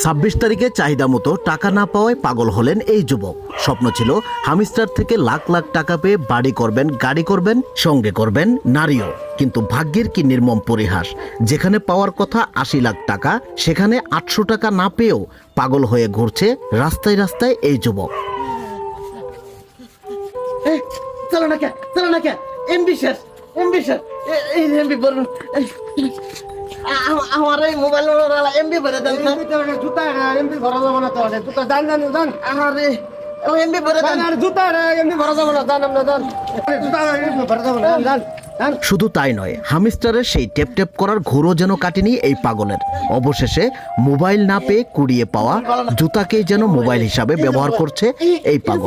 26 তারিখে চাহিদা মতো টাকা না পাওয়ায় পাগল হলেন এই যুবক। স্বপ্ন ছিল হামিস্টার থেকে লাখ লাখ টাকা পেয়ে বাড়ি করবেন, গাড়ি করবেন, সঙ্গে করবেন নারীও। কিন্তু ভাগ্যের কি নির্মম পরিহাস, যেখানে পাওয়ার কথা 80 লাখ টাকা, সেখানে 800 টাকা না পেয়েও পাগল হয়ে ঘুরছে রাস্তায় রাস্তায় এই যুবক। চলো না কে এমবি শেষ এই এমবি বলুন আমার এই মোবাইল এমবি ভরে দেন জুতা এমবি ভরা যাবো না তো জুতা দান আরে এমবি ভরে দেন জুতা এমবি ভরা যাবো না দান আমরা দান জুতা এমবি ভরা যাবো না দান। শুধু তাই নয়, হামিস্টারের সেই টেপ টেপ করার ঘুরও যেন কাটেনি এই পাগলের। অবশেষে মোবাইল না পেয়ে কুড়িয়ে পাওয়া জুতাকেই যেন মোবাইল হিসাবে ব্যবহার করছে এই পাগল।